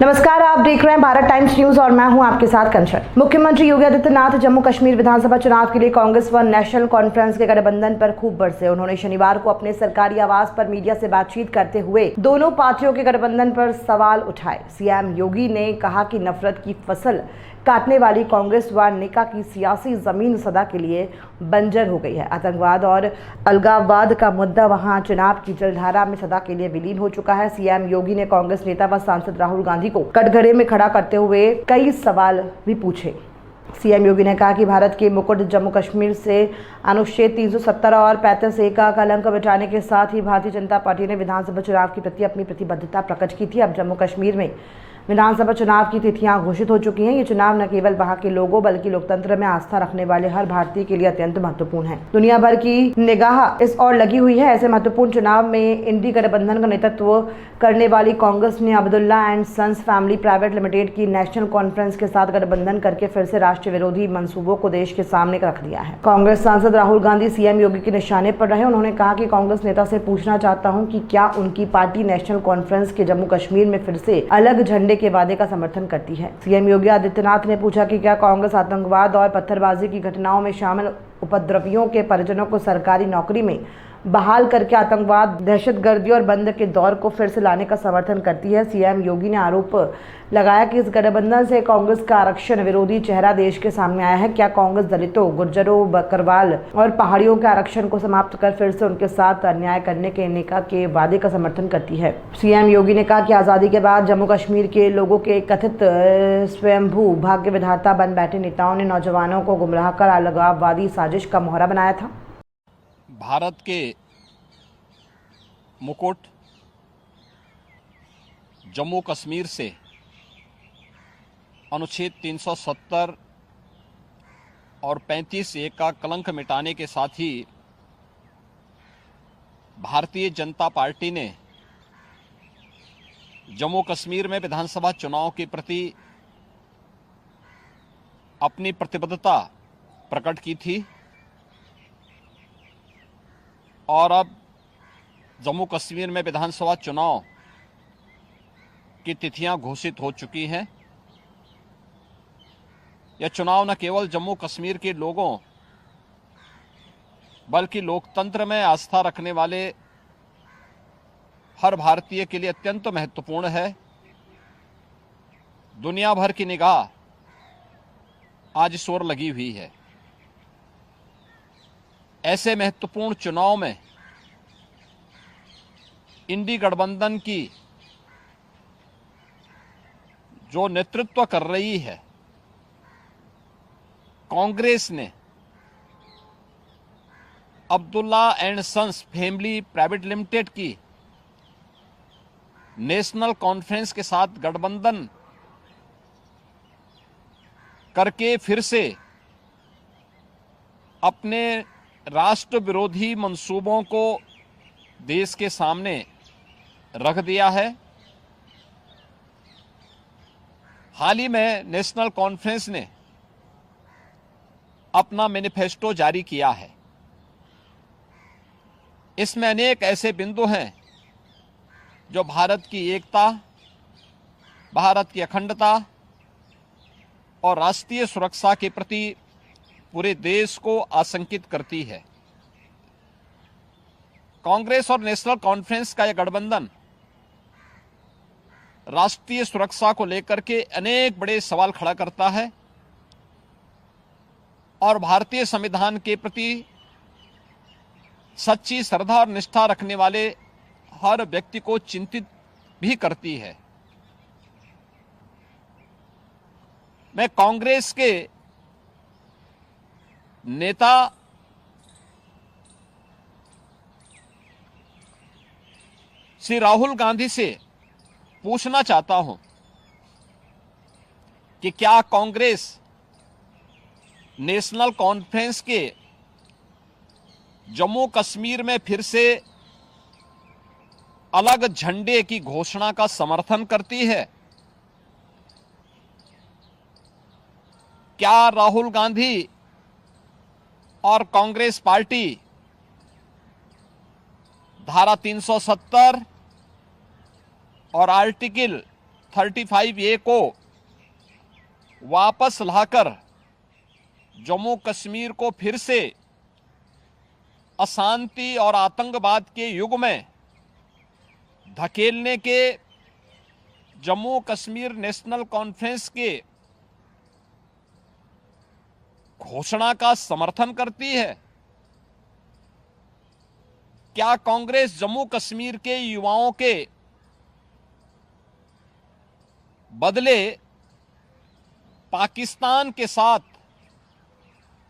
नमस्कार, आप देख रहे हैं भारत टाइम्स न्यूज और मैं हूं आपके साथ कंचन। मुख्यमंत्री योगी आदित्यनाथ जम्मू कश्मीर विधानसभा चुनाव के लिए कांग्रेस व नेशनल कॉन्फ्रेंस के गठबंधन पर खूब बरसे। उन्होंने शनिवार को अपने सरकारी आवास पर मीडिया से बातचीत करते हुए दोनों पार्टियों के गठबंधन पर सवाल उठाए। सीएम योगी ने कहा कि नफरत की फसल काटने वाली कांग्रेस व नेका की सियासी जमीन सदा के लिए बंजर हो गई है। आतंकवाद और अलगाववाद का मुद्दा वहां चुनाव की जलधारा में सदा के लिए विलीन हो चुका है। सीएम योगी ने कांग्रेस नेता व सांसद राहुल गांधी को कटघरे में खड़ा करते हुए कई सवाल भी पूछे। सीएम योगी ने कहा कि भारत के मुकुट जम्मू कश्मीर से अनुच्छेद 370 और 35A का कलंक मिटाने के साथ ही भारतीय जनता पार्टी ने विधानसभा चुनाव के प्रति अपनी प्रतिबद्धता प्रकट की थी। अब जम्मू कश्मीर में विधानसभा चुनाव की तिथियां घोषित हो चुकी हैं। ये चुनाव न केवल वहां के लोगों बल्कि लोकतंत्र में आस्था रखने वाले हर भारतीय के लिए अत्यंत महत्वपूर्ण है। दुनिया भर की निगाह इस ओर लगी हुई है। ऐसे महत्वपूर्ण चुनाव में इंडी गठबंधन का नेतृत्व करने वाली कांग्रेस ने Abdullah and sons family private limited की नेशनल कॉन्फ्रेंस के साथ गठबंधन करके फिर से राष्ट्र विरोधी मंसूबों को देश के सामने रख दिया है। कांग्रेस सांसद राहुल गांधी सीएम योगी के निशाने पर रहे। उन्होंने कहा कि कांग्रेस नेता से पूछना चाहता हूं कि क्या उनकी पार्टी नेशनल कॉन्फ्रेंस के जम्मू कश्मीर में फिर से अलग झंडे के वादे का समर्थन करती है। सीएम योगी आदित्यनाथ ने पूछा कि क्या कांग्रेस आतंकवाद और पत्थरबाजी की घटनाओं में शामिल उपद्रवियों के परिजनों को सरकारी नौकरी में बहाल करके आतंकवाद, दहशतगर्दी और बंद के दौर को फिर से लाने का समर्थन करती है। सीएम योगी ने आरोप लगाया कि इस गठबंधन से कांग्रेस का आरक्षण विरोधी चेहरा देश के सामने आया है। क्या कांग्रेस दलितों, गुर्जरों, बकरवाल और पहाड़ियों के आरक्षण को समाप्त कर फिर से उनके साथ अन्याय करने के नेका के वादे का समर्थन करती है। सीएम योगी ने कहा कि आज़ादी के बाद जम्मू कश्मीर के लोगों के कथित स्वयंभू भाग्य विधाता बन बैठे नेताओं ने नौजवानों को गुमराह कर अलगाववादी साजिश का मोहरा बनाया था। भारत के मुकुट जम्मू कश्मीर से अनुच्छेद 370 और 35A का कलंक मिटाने के साथ ही भारतीय जनता पार्टी ने जम्मू कश्मीर में विधानसभा चुनाव के प्रति अपनी प्रतिबद्धता प्रकट की थी और अब जम्मू कश्मीर में विधानसभा चुनाव की तिथियां घोषित हो चुकी हैं। यह चुनाव न केवल जम्मू कश्मीर के लोगों बल्कि लोकतंत्र में आस्था रखने वाले हर भारतीय के लिए अत्यंत महत्वपूर्ण है। दुनिया भर की निगाह आज इस ओर लगी हुई है। ऐसे महत्वपूर्ण चुनाव में इंडी गठबंधन की जो नेतृत्व कर रही है कांग्रेस ने Abdullah and sons family private limited की नेशनल कॉन्फ्रेंस के साथ गठबंधन करके फिर से अपने राष्ट्र विरोधी मंसूबों को देश के सामने रख दिया है। हाल ही में नेशनल कॉन्फ्रेंस ने अपना मैनिफेस्टो जारी किया है। इसमें अनेक ऐसे बिंदु हैं जो भारत की एकता, भारत की अखंडता और राष्ट्रीय सुरक्षा के प्रति पूरे देश को आशंकित करती है। कांग्रेस और नेशनल कॉन्फ्रेंस का यह गठबंधन राष्ट्रीय सुरक्षा को लेकर के अनेक बड़े सवाल खड़ा करता है और भारतीय संविधान के प्रति सच्ची श्रद्धा और निष्ठा रखने वाले हर व्यक्ति को चिंतित भी करती है। मैं कांग्रेस के नेता श्री राहुल गांधी से पूछना चाहता हूं कि क्या कांग्रेस नेशनल कॉन्फ्रेंस के जम्मू कश्मीर में फिर से अलग झंडे की घोषणा का समर्थन करती है? क्या राहुल गांधी और कांग्रेस पार्टी धारा 370 और आर्टिकल 35A को वापस लाकर जम्मू कश्मीर को फिर से अशांति और आतंकवाद के युग में धकेलने के जम्मू कश्मीर नेशनल कॉन्फ्रेंस के घोषणा का समर्थन करती है? क्या कांग्रेस जम्मू कश्मीर के युवाओं के बदले पाकिस्तान के साथ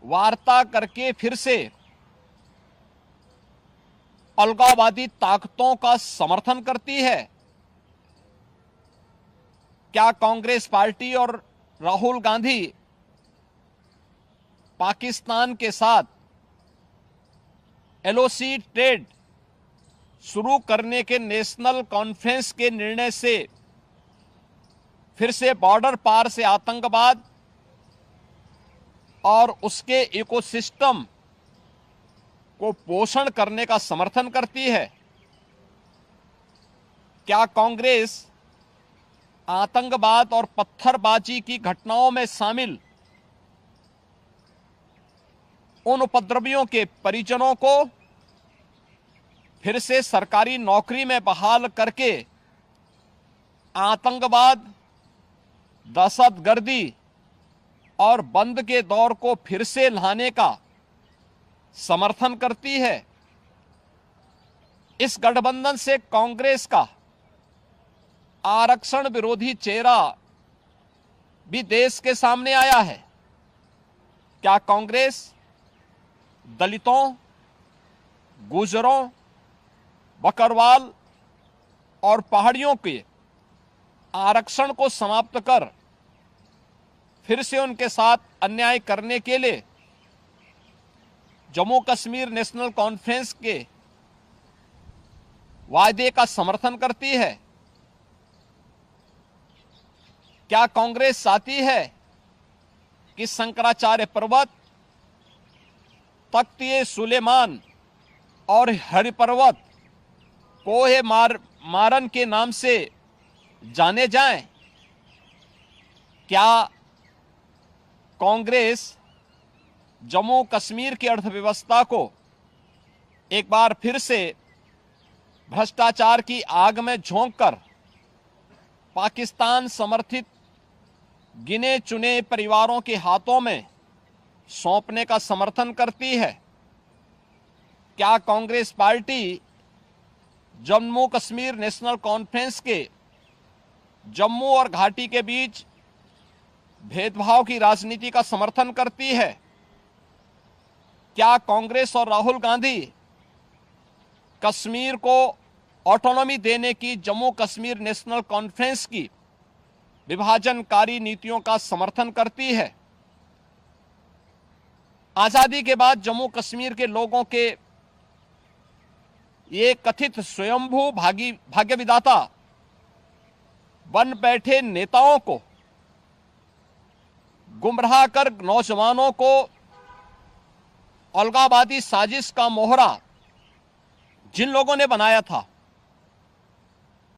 वार्ता करके फिर से अलगाववादी ताकतों का समर्थन करती है? क्या कांग्रेस पार्टी और राहुल गांधी पाकिस्तान के साथ एलओसी ट्रेड शुरू करने के नेशनल कॉन्फ्रेंस के निर्णय से फिर से बॉर्डर पार से आतंकवाद और उसके इकोसिस्टम को पोषण करने का समर्थन करती है? क्या कांग्रेस आतंकवाद और पत्थरबाजी की घटनाओं में शामिल उन उपद्रवियों के परिजनों को फिर से सरकारी नौकरी में बहाल करके आतंकवाद, दहशतगर्दी और बंद के दौर को फिर से लाने का समर्थन करती है? इस गठबंधन से कांग्रेस का आरक्षण विरोधी चेहरा भी देश के सामने आया है। क्या कांग्रेस दलितों, गुर्जरों, बकरवाल और पहाड़ियों के आरक्षण को समाप्त कर फिर से उनके साथ अन्याय करने के लिए जम्मू कश्मीर नेशनल कॉन्फ्रेंस के वायदे का समर्थन करती है? क्या कांग्रेस चाहती है कि शंकराचार्य पर्वत, तख्त सुलेमान और हरि पर्वत कोहे मारन के नाम से जाने जाएं? क्या कांग्रेस जम्मू कश्मीर की अर्थव्यवस्था को एक बार फिर से भ्रष्टाचार की आग में झोंककर पाकिस्तान समर्थित गिने चुने परिवारों के हाथों में सौंपने का समर्थन करती है? क्या कांग्रेस पार्टी जम्मू कश्मीर नेशनल कॉन्फ्रेंस के जम्मू और घाटी के बीच भेदभाव की राजनीति का समर्थन करती है? क्या कांग्रेस और राहुल गांधी कश्मीर को ऑटोनॉमी देने की जम्मू कश्मीर नेशनल कॉन्फ्रेंस की विभाजनकारी नीतियों का समर्थन करती है? आजादी के बाद जम्मू कश्मीर के लोगों के ये कथित स्वयंभू भाग्य विधाता बन बैठे नेताओं को गुमराह कर नौजवानों को अलगाववादी साजिश का मोहरा जिन लोगों ने बनाया था,